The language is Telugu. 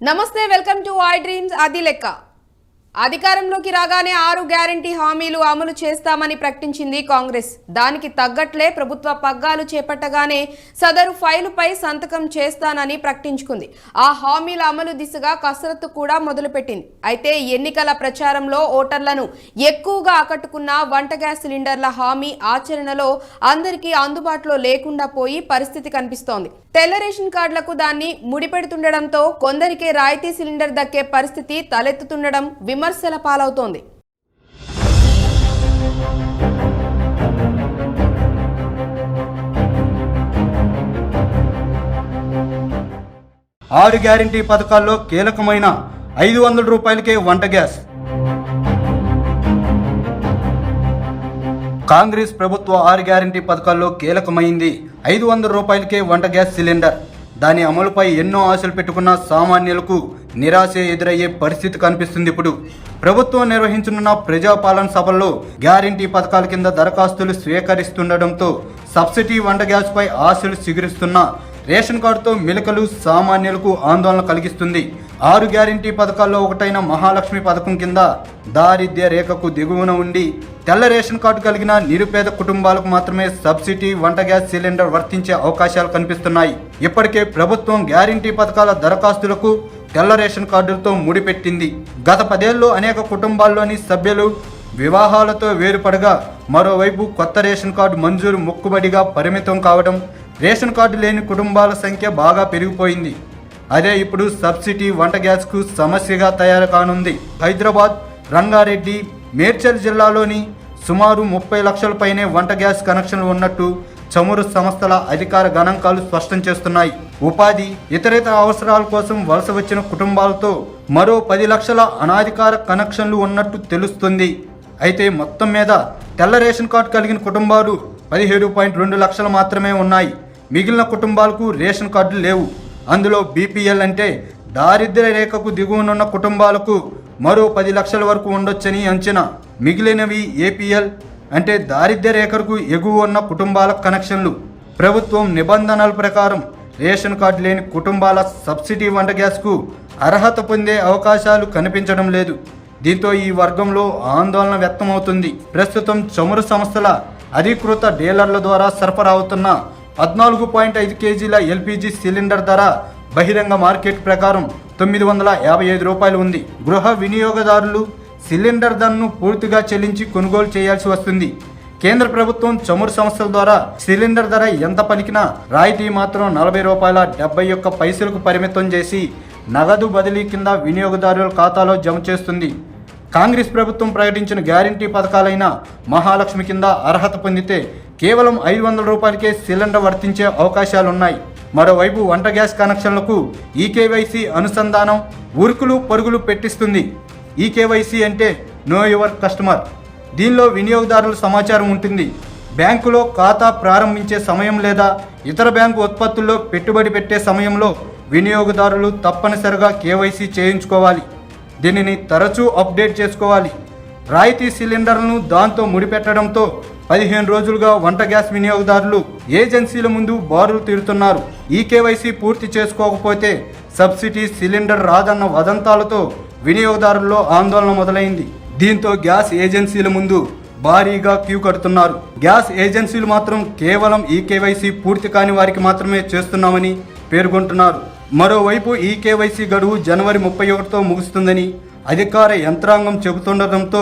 నమస్తే వెల్కమ్ టు ఐ డ్రీమ్స్ అది లెక్క అధికారంలోకి రాగానే 6 గ్యారంటీ హామీలు అమలు చేస్తామని ప్రకటించింది కాంగ్రెస్. దానికి తగ్గట్లే ప్రభుత్వ పగ్గాలు చేపట్టగానే సదరు ఫైలుపై సంతకం చేస్తానని ప్రకటించుకుంది. ఆ హామీల అమలు దిశగా కసరత్తు కూడా మొదలుపెట్టింది. అయితే ఎన్నికల ప్రచారంలో ఓటర్లను ఎక్కువగా ఆకట్టుకున్న వంట గ్యాస్ సిలిండర్ల హామీ ఆచరణలో అందరికీ అందుబాటులో లేకుండా పోయి పరిస్థితి కనిపిస్తోంది. తెల్ల రేషన్ కార్డులకు దాన్ని ముడిపెడుతుండడంతో కొందరికే రాయితీ సిలిండర్ దక్కే పరిస్థితి తలెత్తుతుండడం విమర్శల పాలవుతోంది. ఆరు గ్యారంటీ పథకాల్లో కీలకమైన 500 రూపాయలకే వంట గ్యాస్. కాంగ్రెస్ ప్రభుత్వ 6 గ్యారంటీ పథకాల్లో కీలకమైంది 500 రూపాయలకే వంట గ్యాస్ సిలిండర్. దాని అమలుపై ఎన్నో ఆశలు పెట్టుకున్న సామాన్యులకు నిరాశ ఎదురయ్యే పరిస్థితి కనిపిస్తుంది. ఇప్పుడు ప్రభుత్వం నిర్వహించనున్న ప్రజాపాలన సభల్లో గ్యారంటీ పథకాల కింద దరఖాస్తులు స్వీకరిస్తుండటంతో సబ్సిడీ వంట గ్యాస్ పై ఆశలు చిగురిస్తున్న రేషన్ కార్డుతో మెలికలు సామాన్యులకు ఆందోళన కలిగిస్తుంది. 6 గ్యారంటీ పథకాల్లో ఒకటైన మహాలక్ష్మి పథకం కింద దారిద్ర్య రేఖకు దిగువన ఉండి తెల్ల రేషన్ కార్డు కలిగిన నిరుపేద కుటుంబాలకు మాత్రమే సబ్సిడీ వంట గ్యాస్ సిలిండర్ వర్తించే అవకాశాలు కనిపిస్తున్నాయి. ఇప్పటికే ప్రభుత్వం గ్యారంటీ పథకాల దరఖాస్తులకు తెల్ల రేషన్ కార్డులతో ముడిపెట్టింది. గత 10 ఏళ్లలో అనేక కుటుంబాల్లోని సభ్యులు వివాహాలతో వేరుపడగా మరోవైపు కొత్త రేషన్ కార్డు మంజూరు మొక్కుబడిగా పరిమితం కావడం, రేషన్ కార్డు లేని కుటుంబాల సంఖ్య బాగా పెరిగిపోయింది. అదే ఇప్పుడు సబ్సిడీ వంట గ్యాస్కు సమస్యగా తయారు కానుంది. హైదరాబాద్, రంగారెడ్డి, మేడ్చల్ జిల్లాలోని సుమారు 30 లక్షల పైనే వంట గ్యాస్ కనెక్షన్లు ఉన్నట్టు చమురు సంస్థల అధికార గణాంకాలు స్పష్టం చేస్తున్నాయి. ఉపాధి, ఇతరేతర అవసరాల కోసం వలస వచ్చిన కుటుంబాలతో మరో 10 లక్షల అనాధికార కనెక్షన్లు ఉన్నట్టు తెలుస్తుంది. అయితే మొత్తం మీద తెల్ల రేషన్ కార్డు కలిగిన కుటుంబాలు 17.2 లక్షలు మాత్రమే ఉన్నాయి. మిగిలిన కుటుంబాలకు రేషన్ కార్డులు లేవు. అందులో బీపీఎల్ అంటే దారిద్ర్య రేఖకు దిగువనున్న కుటుంబాలకు మరో 10 లక్షల వరకు ఉండొచ్చని అంచనా. మిగిలినవి ఏపీఎల్ అంటే దారిద్ర్య రేఖకు ఎగువ ఉన్న కుటుంబాల కనెక్షన్లు. ప్రభుత్వం నిబంధనల ప్రకారం రేషన్ కార్డు లేని కుటుంబాల సబ్సిడీ వంట గ్యాస్కు అర్హత పొందే అవకాశాలు కనిపించడం లేదు. దీంతో ఈ వర్గంలో ఆందోళన వ్యక్తమవుతుంది. ప్రస్తుతం చమురు సంస్థల అధికృత డీలర్ల ద్వారా సరఫరా అవుతున్న 14.5 కేజీల ఎల్పీజీ సిలిండర్ ధర బహిరంగ మార్కెట్ ప్రకారం 955 రూపాయలు ఉంది. గృహ వినియోగదారులు సిలిండర్ ధరను పూర్తిగా చెల్లించి కొనుగోలు చేయాల్సి వస్తుంది. కేంద్ర ప్రభుత్వం చమురు సంస్థల ద్వారా సిలిండర్ ధర ఎంత పలికినా రాయితీ మాత్రం 40 రూపాయల 71 పైసలకు పరిమితం చేసి నగదు బదిలీ కింద వినియోగదారుల ఖాతాలో జమ చేస్తుంది. కాంగ్రెస్ ప్రభుత్వం ప్రకటించిన గ్యారంటీ పథకాలైన మహాలక్ష్మి కింద అర్హత పొందితే కేవలం 500 రూపాయలకే సిలిండర్ వర్తించే అవకాశాలున్నాయి. మరోవైపు వంట గ్యాస్ కనెక్షన్లకు ఈకేవైసీ అనుసంధానం ఉరుకులు పరుగులు పెట్టిస్తుంది. ఈకేవైసీ అంటే నో యువర్ కస్టమర్. దీనిలో వినియోగదారుల సమాచారం ఉంటుంది. బ్యాంకులో ఖాతా ప్రారంభించే సమయం లేదా ఇతర బ్యాంకు ఉత్పత్తుల్లో పెట్టుబడి పెట్టే సమయంలో వినియోగదారులు తప్పనిసరిగా కేవైసీ చేయించుకోవాలి. దీనిని తరచూ అప్డేట్ చేసుకోవాలి. రాయితీ సిలిండర్లను దాంతో ముడిపెట్టడంతో 15 రోజులుగా వంట గ్యాస్ వినియోగదారులు ఏజెన్సీల ముందు బారులు తీరుతున్నారు. ఈ కేవైసీ పూర్తి చేసుకోకపోతే సబ్సిడీ సిలిండర్ రాదన్న వదంతాలతో వినియోగదారుల్లో ఆందోళన మొదలైంది. దీంతో గ్యాస్ ఏజెన్సీల ముందు భారీగా క్యూ కడుతున్నారు. గ్యాస్ ఏజెన్సీలు మాత్రం కేవలం ఈ కేవైసీ పూర్తి కాని వారికి మాత్రమే చేస్తున్నామని పేర్కొంటున్నారు. మరోవైపు ఈ కేవైసీ గడువు జనవరి 31తో ముగుస్తుందని అధికార యంత్రాంగం చెబుతుండటంతో